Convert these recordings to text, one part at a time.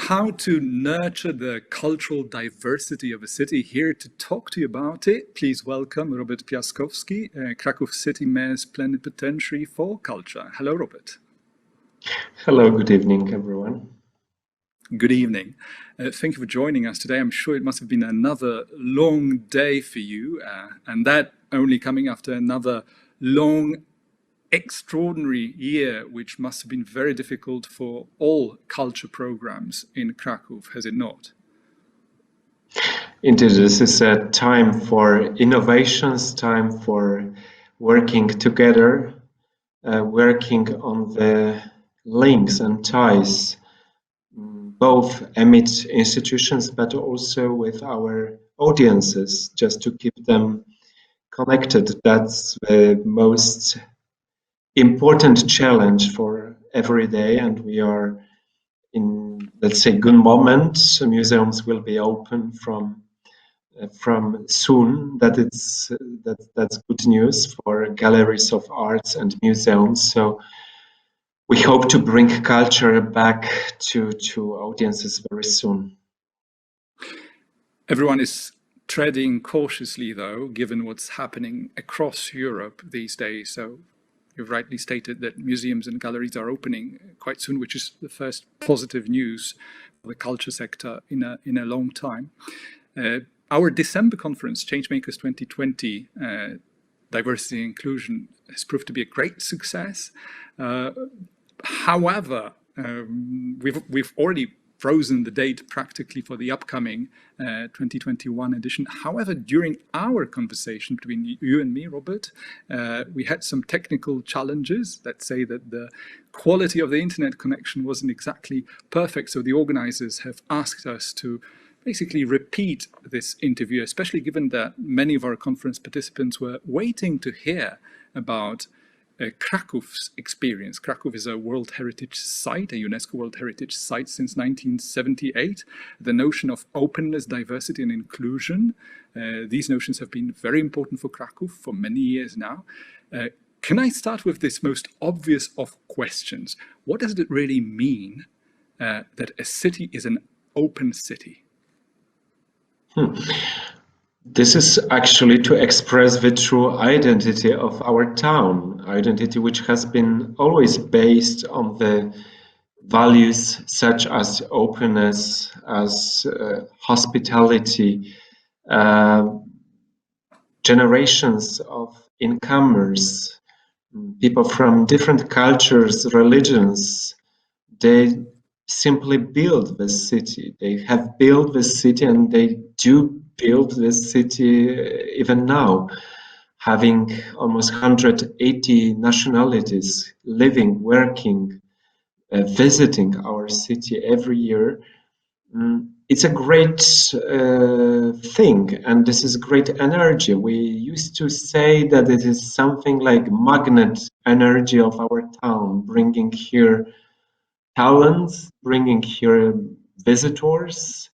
how to nurture the cultural diversity of a city. Here to talk to you about it, please welcome Robert Piaskowski, Kraków City Mayor's Plenipotentiary for Culture. Hello, Robert. Hello, good evening, everyone. Good evening. Thank you for joining us today. I'm sure it must have been another long day for you, and that only coming after another long, extraordinary year, which must have been very difficult for all culture programs in Kraków, has it not? Indeed, this is a time for innovations, time for working together, working on the links and ties, both amid institutions, but also with our audiences, just to keep them connected. That's the most important challenge for every day, and we are in, let's say, good moment. So museums will be open from soon. That's good news for galleries of arts and museums. So we hope to bring culture back to audiences very soon. Everyone is treading cautiously, though, given what's happening across Europe these days. So you've rightly stated that museums and galleries are opening quite soon, which is the first positive news for the culture sector in a long time. Our December conference, Changemakers 2020, Diversity and Inclusion, has proved to be a great success. However, we've already frozen the date practically for the upcoming 2021 edition. However, during our conversation between you and me, Robert, we had some technical challenges. Let's say that the quality of the internet connection wasn't exactly perfect. So the organizers have asked us to basically repeat this interview, especially given that many of our conference participants were waiting to hear about Krakow's experience. Kraków is a World Heritage Site, a UNESCO World Heritage Site since 1978. The notion of openness, diversity and inclusion, these notions have been very important for Kraków for many years now. Can I start with this most obvious of questions? What does it really mean that a city is an open city? This is actually to express the true identity of our town, identity which has been always based on the values such as openness, as hospitality. Generations of incomers, people from different cultures, religions, they simply build the city. They have built the city, and they do build this city even now, having almost 180 nationalities living, working, visiting our city every year. It's a great thing, and this is great energy. We used to say that it is something like magnet energy of our town, bringing here talents, bringing here visitors,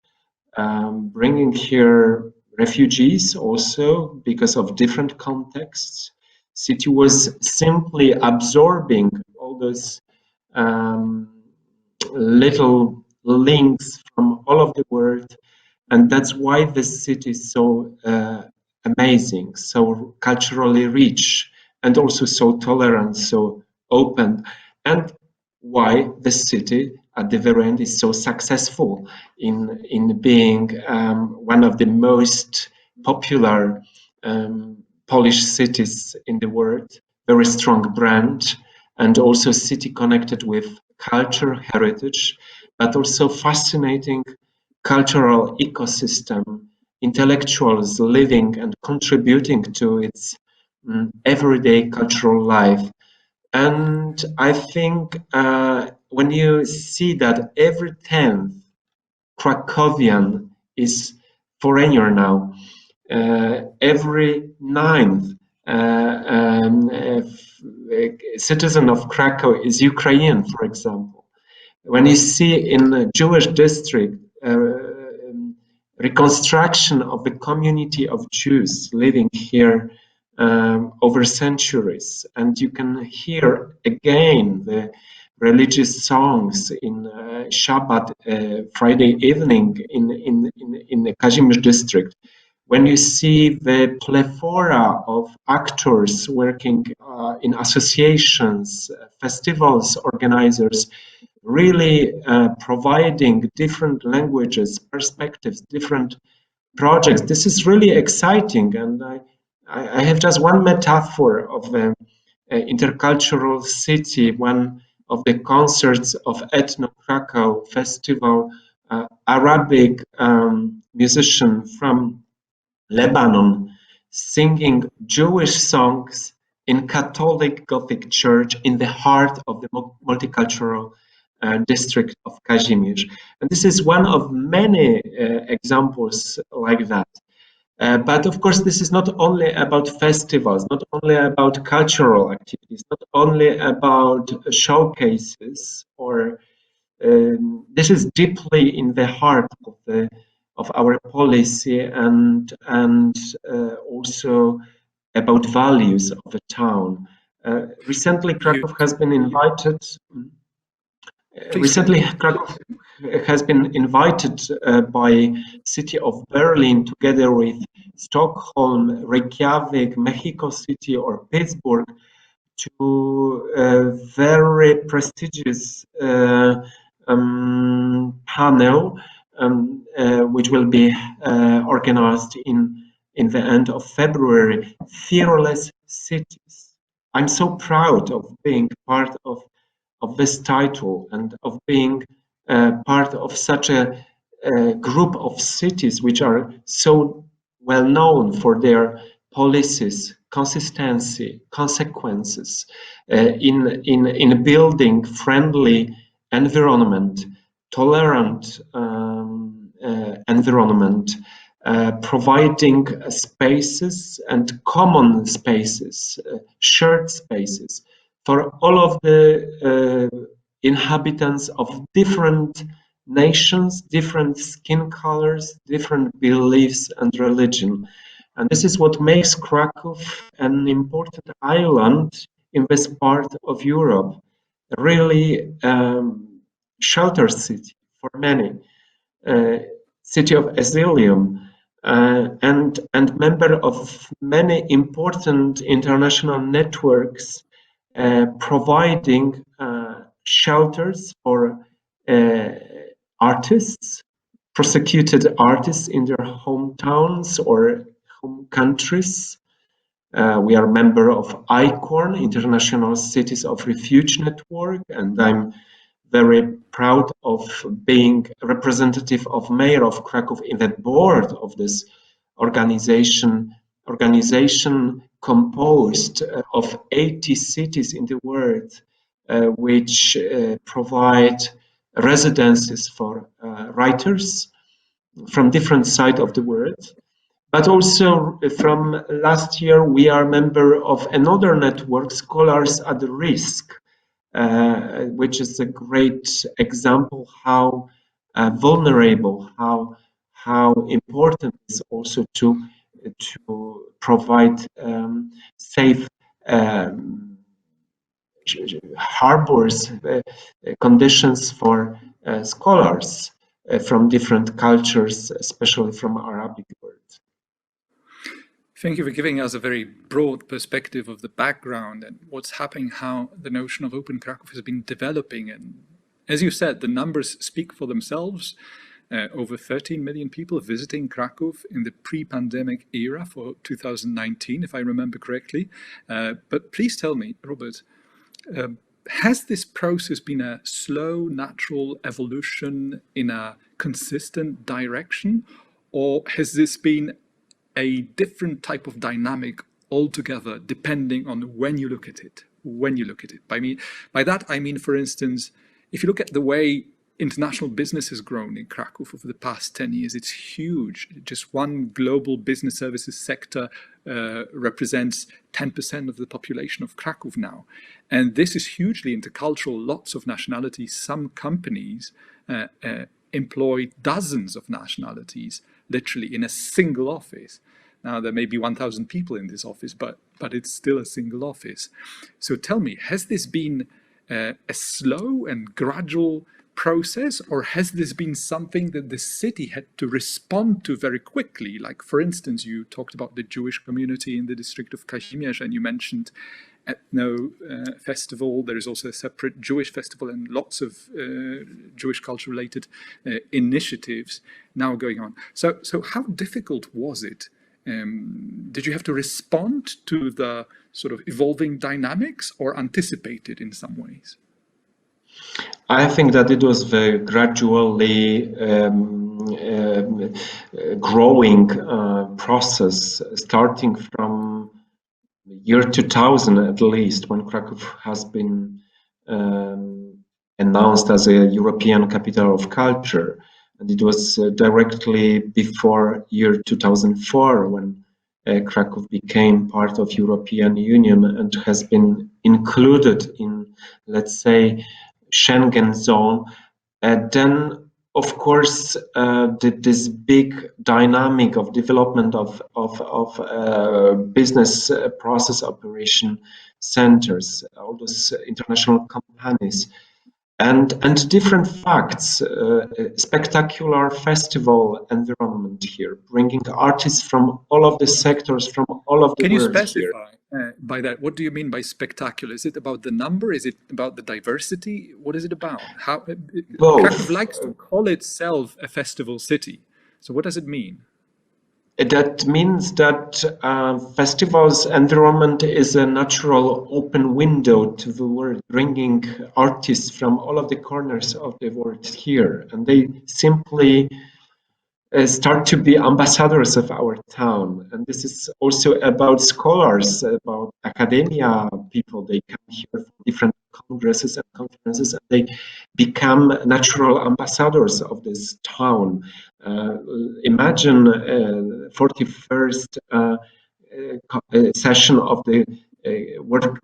bringing here refugees also because of different contexts. City was simply absorbing all those little links from all of the world, and that's why this city is so amazing, so culturally rich, and also so tolerant, so open, and why the city at the very end is so successful in being one of the most popular Polish cities in the world, very strong brand, and also city connected with culture, heritage, but also fascinating cultural ecosystem, intellectuals living and contributing to its everyday cultural life. And I think when you see that every 10th Krakowian is foreigner now, every 9th citizen of Krakow is Ukrainian, for example. When you see in a Jewish district reconstruction of the community of Jews living here over centuries, and you can hear again religious songs in Shabbat, Friday evening in the Kazimierz district, when you see the plethora of actors working in associations, festivals, organizers, really providing different languages, perspectives, different projects, this is really exciting. And I have just one metaphor of the intercultural city, one of the concerts of Ethno Krakow Festival, Arabic musician from Lebanon singing Jewish songs in Catholic Gothic church in the heart of the multicultural district of Kazimierz. And this is one of many examples like that. But of course, this is not only about festivals, not only about cultural activities, not only about showcases, or this is deeply in the heart of our policy and also about values of the town. Recently, Kraków has been invited. Recently, Kraków has been invited by City of Berlin, together with Stockholm, Reykjavik, Mexico City, or Pittsburgh, to a very prestigious panel, which will be organized in the end of February. Fearless Cities. I'm so proud of being part of this title and of being part of such a group of cities which are so well known for their policies, consistency, consequences in building friendly environment, tolerant environment, providing spaces and common spaces, shared spaces for all of the inhabitants of different nations, different skin colors, different beliefs and religion. And this is what makes Kraków an important island in this part of Europe, a really shelter city for many, City of Asylum, and member of many important international networks providing shelters for artists, prosecuted artists in their hometowns or home countries. We are a member of ICORN, International Cities of Refuge Network, and I'm very proud of being a representative of Mayor of Kraków in the board of this organization composed of 80 cities in the world, which provide residences for writers from different sides of the world. But also from last year, we are a member of another network, Scholars at Risk, which is a great example how vulnerable, how important it is also to provide safe harbors, conditions for scholars from different cultures, especially from Arabic world. Thank you for giving us a very broad perspective of the background and what's happening, how the notion of Open Kraków has been developing. And as you said, the numbers speak for themselves. Over 13 million people visiting Kraków in the pre-pandemic era for 2019, if I remember correctly. But please tell me, Robert, has this process been a slow, natural evolution in a consistent direction, or has this been a different type of dynamic altogether, depending on when you look at it? By that I mean, for instance, if you look at the way international business has grown in Kraków over the past 10 years, it's huge. Just one global business services sector represents 10% of the population of Kraków now. And this is hugely intercultural, lots of nationalities. Some companies employ dozens of nationalities, literally in a single office. Now, there may be 1,000 people in this office, but it's still a single office. So tell me, has this been a slow and gradual process, or has this been something that the city had to respond to very quickly? Like, for instance, you talked about the Jewish community in the district of Kazimierz, and you mentioned Ethno Festival. There is also a separate Jewish festival and lots of Jewish culture-related initiatives now going on. So how difficult was it? Did you have to respond to the sort of evolving dynamics, or anticipate it in some ways? I think that it was very gradually growing process, starting from the year 2000 at least, when Kraków has been announced as a European capital of culture. And it was directly before year 2004 when Kraków became part of European Union and has been included in, let's say, Schengen zone. Then, of course, this big dynamic of development of business process operation centers, all those international companies, and different facts, spectacular festival environment here, bringing artists from all of the sectors, from all of the Can you world here. specify by that? What do you mean by spectacular? Is it about the number? Is it about the diversity? What is it about? How Kraków likes to call itself a festival city. So what does it mean? That means that festivals environment is a natural open window to the world, bringing artists from all of the corners of the world here, and they simply start to be ambassadors of our town. And this is also about scholars, about academia people. They come here for different congresses and conferences, and they become natural ambassadors of this town. Imagine 41st session of the World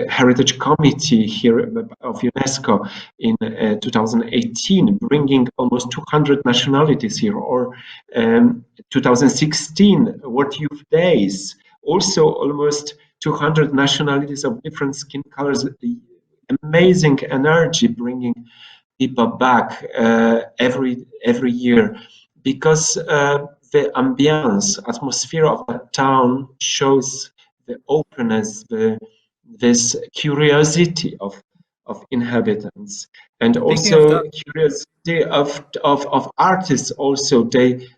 Heritage Committee here of UNESCO in 2018, bringing almost 200 nationalities here, or 2016 World Youth Days, also almost 200 nationalities of different skin colors. Amazing energy, bringing people back every year, because the ambience, atmosphere of the town shows the openness, this curiosity of inhabitants, and also curiosity of artists. Also, they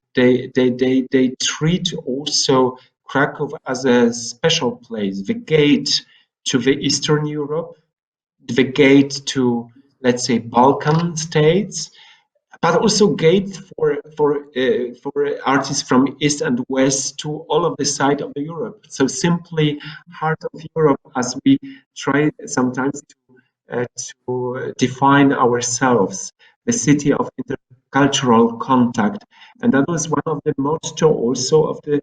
treat also Kraków as a special place, the gate to the Eastern Europe, the gate to, let's say, Balkan states, but also gate for artists from East and West to all of the side of Europe. So simply heart of Europe, as we try sometimes to define ourselves, the city of intercultural contact. And that was one of the motto also of the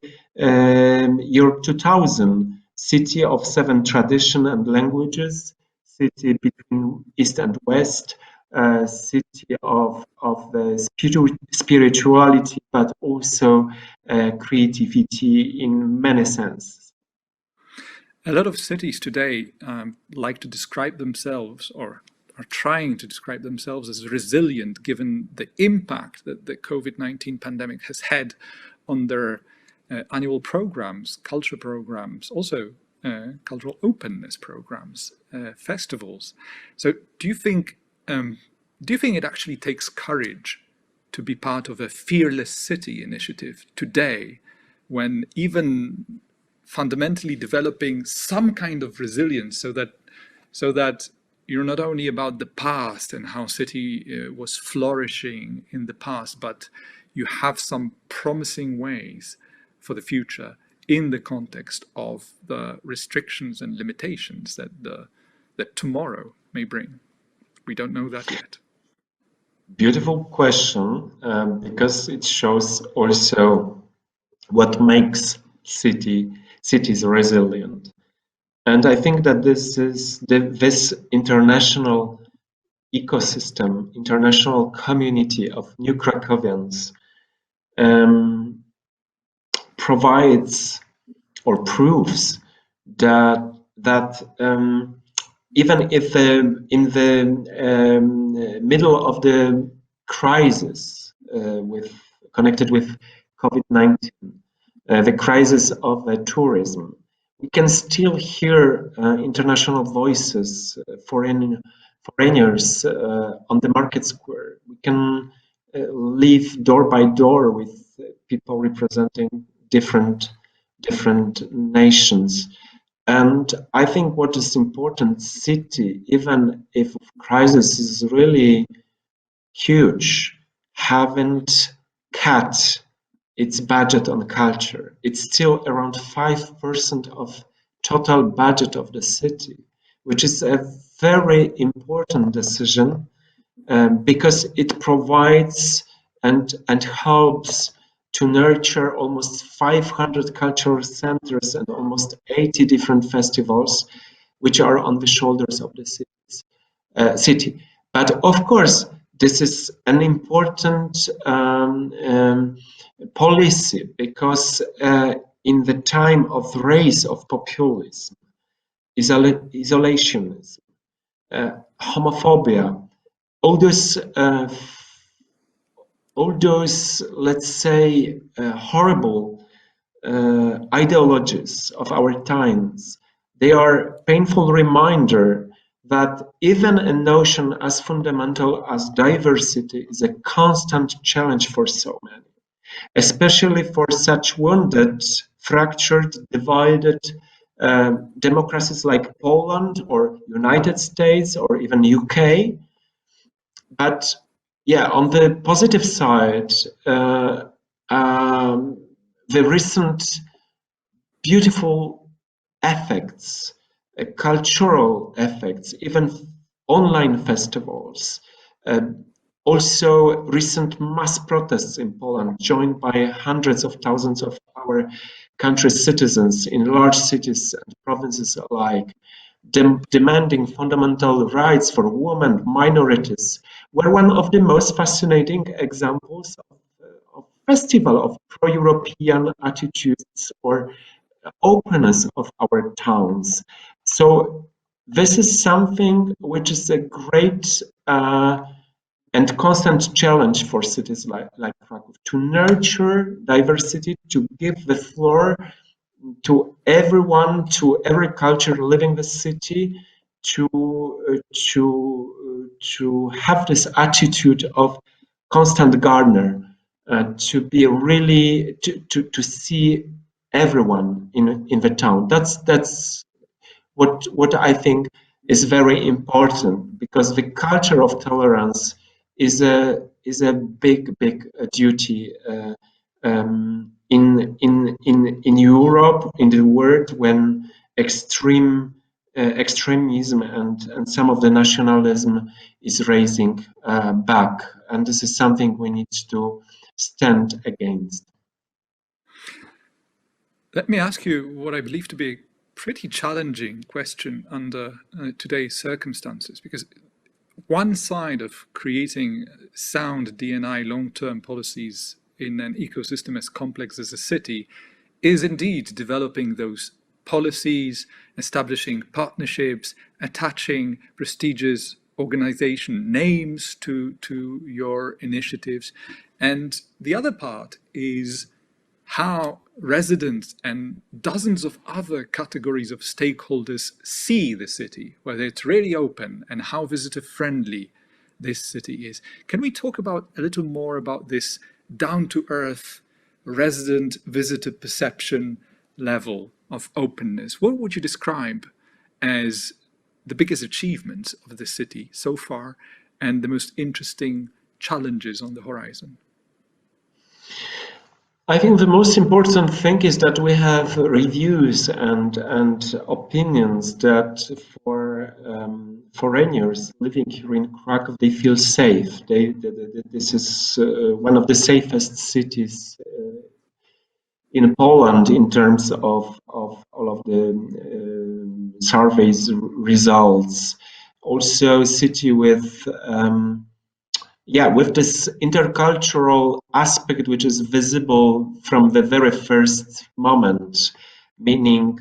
year 2000, city of 7 tradition and languages, city between East and West, city of the spirituality, but also creativity in many senses. A lot of cities today like to describe themselves, or are trying to describe themselves, as resilient, given the impact that the COVID-19 pandemic has had on their annual programs, culture programs, also cultural openness programs, festivals. So do you think it actually takes courage to be part of a Fearless City initiative today, when even fundamentally developing some kind of resilience, so that you're not only about the past and how city was flourishing in the past, but you have some promising ways for the future in the context of the restrictions and limitations that tomorrow may bring? We don't know that yet. Beautiful question, because it shows also what makes cities resilient. And I think that this is this international ecosystem, international community of new Krakowians provides or proves that even if in the middle of the crisis connected with COVID-19, the crisis of tourism, we can still hear international voices, foreigners on the market square. We can live door by door with people representing different nations. And I think what is important, city, even if crisis is really huge, haven't cut its budget on culture. It's still around 5% of total budget of the city, which is a very important decision because it provides and helps to nurture almost 500 cultural centers and almost 80 different festivals, which are on the shoulders of the city. But of course, this is an important policy because in the time of race of populism, isolationism, homophobia, all those, let's say, horrible ideologies of our times, they are painful reminder that even a notion as fundamental as diversity is a constant challenge for so many, especially for such wounded, fractured, divided democracies like Poland or United States or even UK. But yeah, on the positive side, the recent beautiful effects, cultural effects, even online festivals, also recent mass protests in Poland, joined by hundreds of thousands of our country's citizens in large cities and provinces alike, demanding fundamental rights for women, minorities, were one of the most fascinating examples of festival of pro-European attitudes or openness of our towns. So this is something which is a great and constant challenge for cities like Kraków, to nurture diversity, to give the floor to everyone, to every culture living in the city, to have this attitude of constant gardener, to be really to see everyone in the town. That's what I think is very important, because the culture of tolerance is a big duty in Europe, in the world, when extremism and some of the nationalism is raising back, and this is something we need to stand against. Let me ask you what I believe to be a pretty challenging question under today's circumstances, because one side of creating sound D&I long-term policies in an ecosystem as complex as a city is indeed developing those policies, establishing partnerships, attaching prestigious organization names to your initiatives. And the other part is how residents and dozens of other categories of stakeholders see the city, whether it's really open and how visitor friendly this city is. Can we talk about a little more about this down-to-earth resident visitor perception level of openness? What would you describe as the biggest achievements of the city so far and the most interesting challenges on the horizon? I think the most important thing is that we have reviews and opinions that for foreigners living here in Kraków, they feel safe. This is one of the safest cities in Poland in terms of all of the surveys results. Also, a city with with this intercultural aspect, which is visible from the very first moment, meaning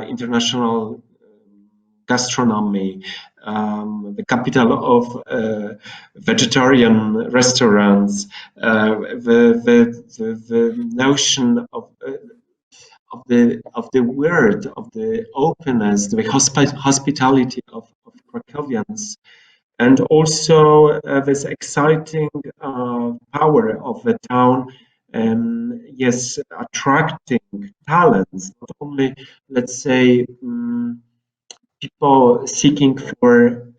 international gastronomy, the capital of vegetarian restaurants, the notion of the word, of the openness, the hospitality of Krakowians, and also this exciting power of the town. Yes, attracting talents, not only, let's say, people seeking for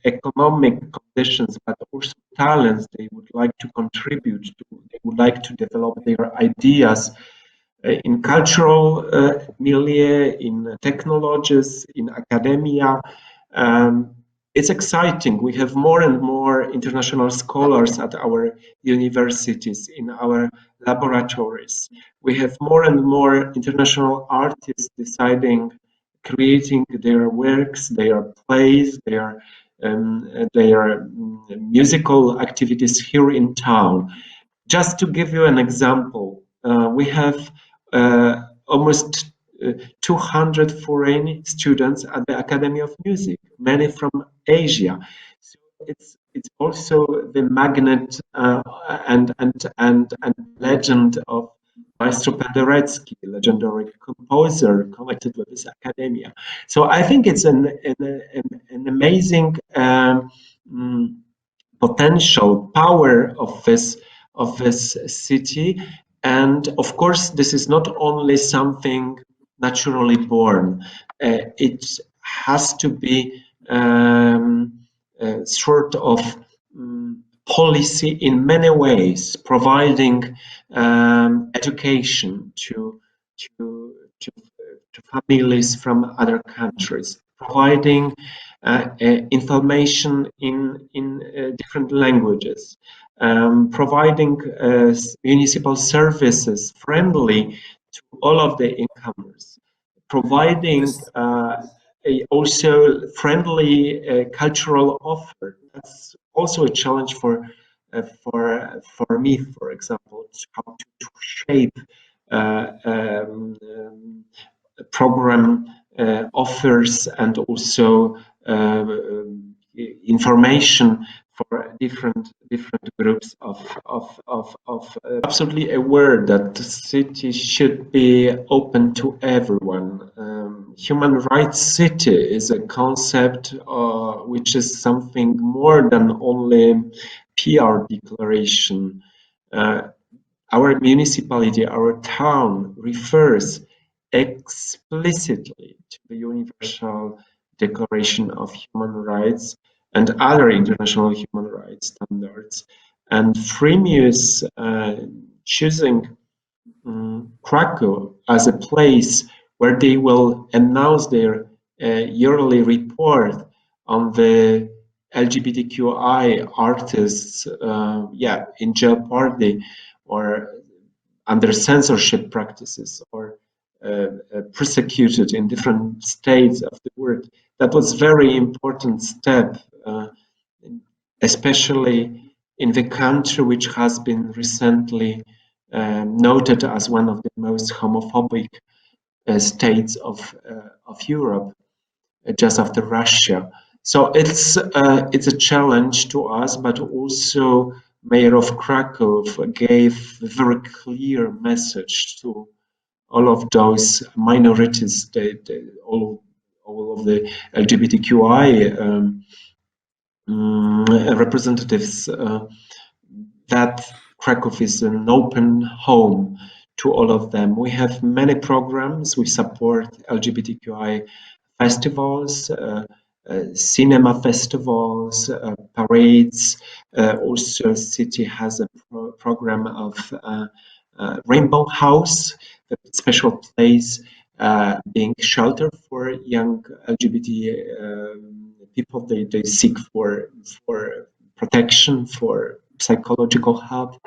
economic conditions, but also talents they would like to contribute to, they would like to develop their ideas in cultural milieu, in technologies, in academia. It's exciting. We have more and more international scholars at our universities, in our laboratories. We have more and more international artists deciding, creating their works, their plays, their musical activities here in town. Just to give you an example, we have almost 200 foreign students at the Academy of Music, many from Asia. So it's also the magnet and legend of Maestro Penderecki, legendary composer connected with this academia. So I think it's an amazing potential power of this city. And of course, this is not only something naturally born. It has to be sort of policy in many ways, providing education to families from other countries, providing information in different languages, providing municipal services friendly to all of the incomers, providing also friendly cultural offer. That's also a challenge for me, for example, how to shape program offers and also information for different groups of absolutely aware that the city should be open to everyone. Human rights city is a concept which is something more than only PR declaration. Our municipality, our town refers explicitly to the Universal Declaration of Human Rights and other international human rights standards. And Freemius choosing Krakow as a place where they will announce their yearly report on the LGBTQI artists, in jeopardy or under censorship practices or persecuted in different states of the world. That was very important step, especially in the country which has been recently noted as one of the most homophobic states of Europe, just after Russia. So it's a challenge to us, but also Mayor of Krakow gave a very clear message to all of those minorities, all of the LGBTQI representatives, that Krakow is an open home to all of them. We have many programs. We support LGBTQI festivals, cinema festivals, parades. Also, city has a program of Rainbow House, a special place being shelter for young LGBT people. They seek for protection, for psychological help.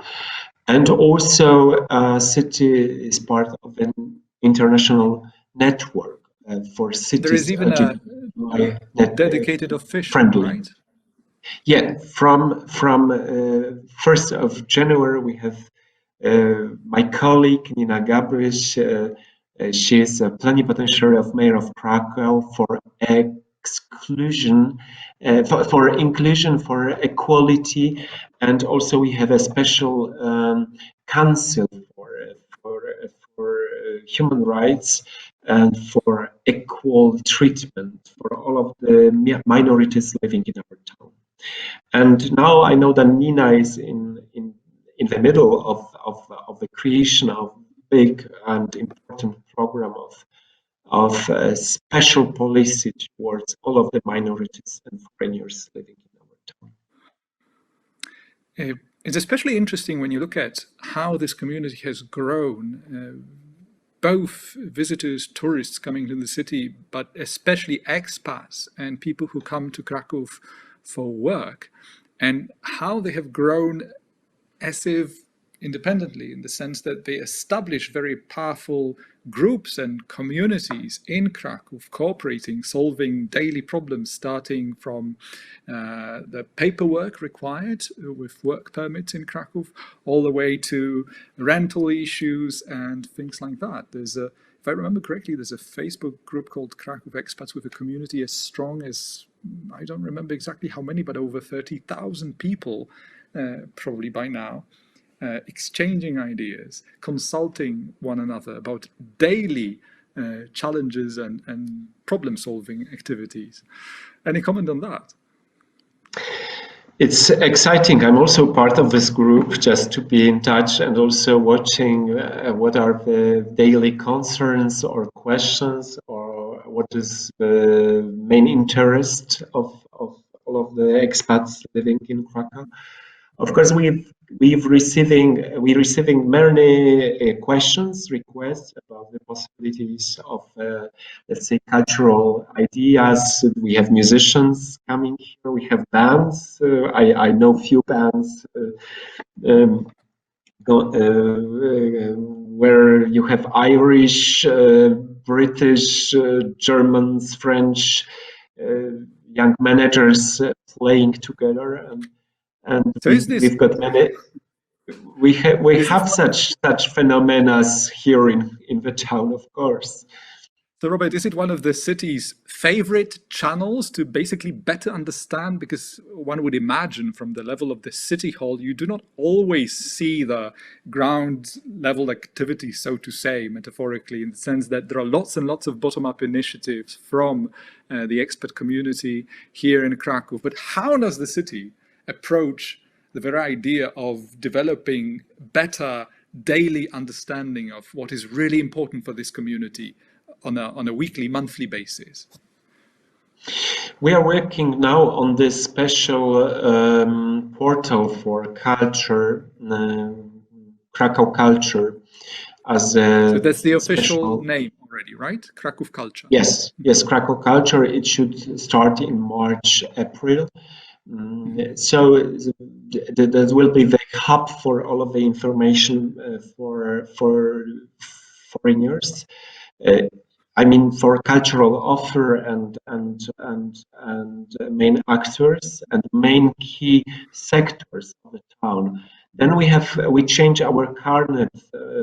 And also, city is part of an international network for cities. There is even a dedicated official, friendly. right? Yeah, from 1st of January, we have my colleague Nina Gabryś. She is a plenipotentiary of Mayor of Krakow for exclusion, for inclusion, for equality, and also we have a special council for human rights and for equal treatment for all of the minorities living in our town. And now I know that Nina is in the middle of the creation of big and important program of special policy towards all of the minorities and foreigners living in our town. It's especially interesting when you look at how this community has grown. Both visitors, tourists coming to the city, but especially expats and people who come to Kraków for work, and how they have grown as if independently, in the sense that they establish very powerful groups and communities in Kraków, cooperating, solving daily problems, starting from the paperwork required with work permits in Kraków, all the way to rental issues and things like that. There's a, if I remember correctly, there's a Facebook group called Kraków Expats with a community as strong as, I don't remember exactly how many, but over 30,000 people probably by now. Exchanging ideas, consulting one another about daily challenges and problem-solving activities. Any comment on that? It's exciting. I'm also part of this group, just to be in touch and also watching what are the daily concerns or questions, or what is the main interest of all of the expats living in Krakow. Of course, we're receiving many questions, requests about the possibilities of, let's say, cultural ideas. We have musicians coming here. We have bands. I know few bands where you have Irish, British, Germans, French young managers playing together, and So we've got many. We have such phenomena here in the town, of course. So, Robert, is it one of the city's favorite channels to basically better understand? Because one would imagine from the level of the city hall, you do not always see the ground level activity, so to say, metaphorically, in the sense that there are lots and lots of bottom-up initiatives from the expat community here in Kraków. But how does the city approach the very idea of developing better daily understanding of what is really important for this community on a weekly, monthly basis? We are working now on this special portal for culture, Krakow Culture, as a so that's the official name already, right? Kraków Culture. Yes, Krakow Culture. It should start in March, April. So that will be the hub for all of the information for foreigners. I mean, for cultural offer and main actors and main key sectors of the town. Then we change our Carnet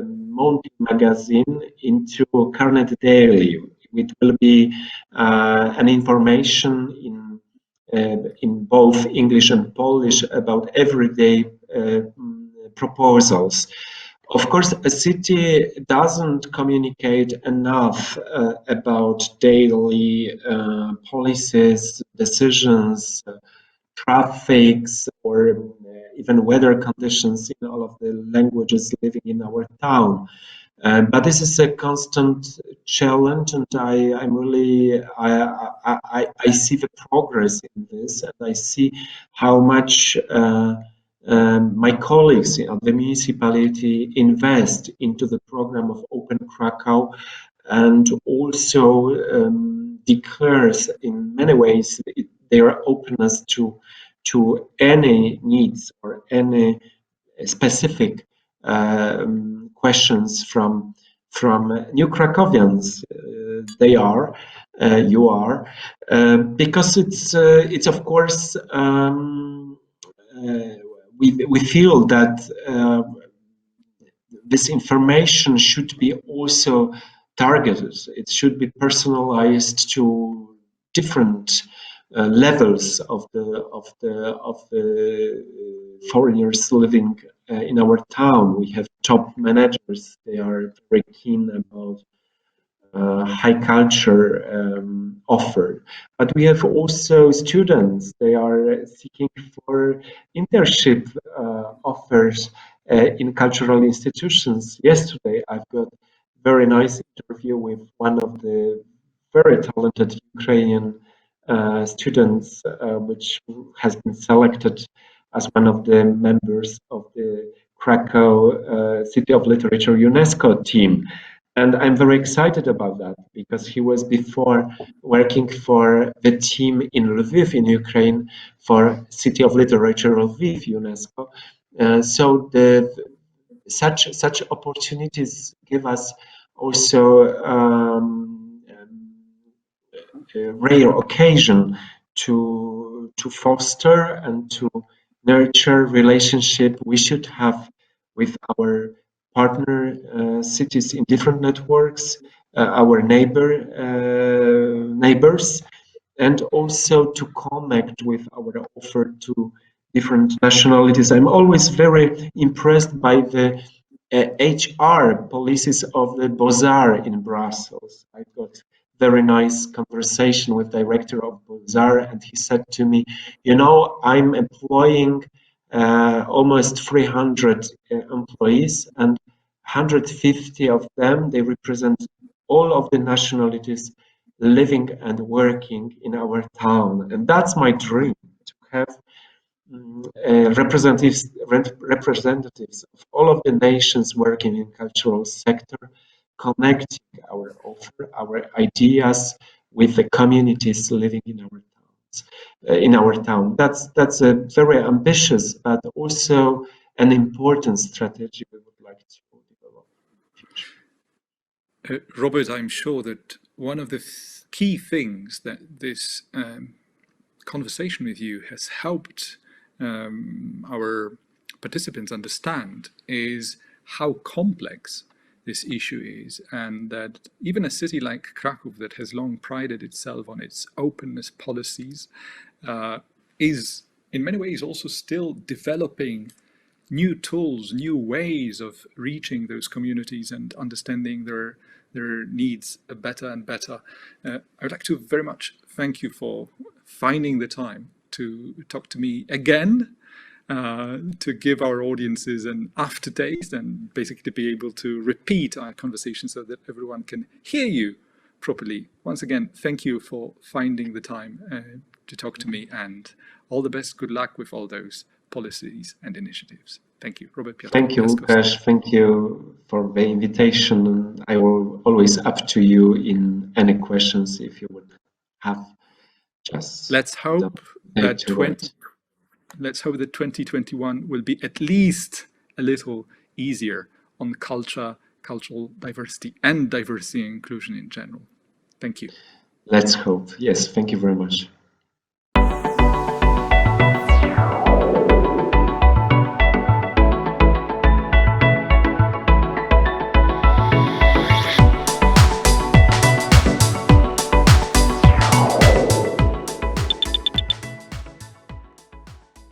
monthly magazine into Carnet Daily. It will be an information in both English and Polish about everyday proposals. Of course, a city doesn't communicate enough about daily policies, decisions, traffics, or even weather conditions in all of the languages living in our town. But this is a constant challenge, and I see the progress in this, and I see how much my colleagues in the municipality invest into the program of Open Krakow, and also declares in many ways their openness to any needs or any specific questions from new Krakowians. They are, you are, because it's of course. We feel that this information should be also targeted. It should be personalized to different levels of the foreigners living in our town. We have top managers. They are very keen about high culture offered. But we have also students. They are seeking for internship offers in cultural institutions. Yesterday, I've got very nice interview with one of the very talented Ukrainian students, which has been selected as one of the members of the Krakow City of Literature UNESCO team. And I'm very excited about that because he was before working for the team in Lviv in Ukraine for City of Literature Lviv UNESCO. So such opportunities give us also a rare occasion to foster and to nurture relationship we should have with our partner cities in different networks, our neighbors, and also to connect with our offer to different nationalities. I'm always very impressed by the HR policies of the Beaux-Arts in Brussels. I got very nice conversation with director of Beaux-Arts, and he said to me, you know, I'm employing almost 300 employees, and 150 of them, they represent all of the nationalities living and working in our town. And that's my dream, to have representatives of all of the nations working in cultural sector, connecting our offer, our ideas with the communities living in our towns, in our town. That's a very ambitious, but also an important strategy we would like to develop in the future. Robert, I'm sure that one of the key things that this conversation with you has helped our participants understand is how complex this issue is, and that even a city like Kraków, that has long prided itself on its openness policies, is in many ways also still developing new tools, new ways of reaching those communities and understanding their needs better and better. I would like to very much thank you for finding the time to talk to me again, to give our audiences an aftertaste and basically to be able to repeat our conversation so that everyone can hear you properly. Once again, thank you for finding the time to talk to me, and all the best. Good luck with all those policies and initiatives. Thank you, Robert Piaskowski. Thank you, Łukasz. Thank you for the invitation. I will always up to you in any questions if you would have. Just let's hope that 2021 will be at least a little easier on culture, cultural diversity, and diversity and inclusion in general. Thank you. Let's hope. Yes, thank you very much.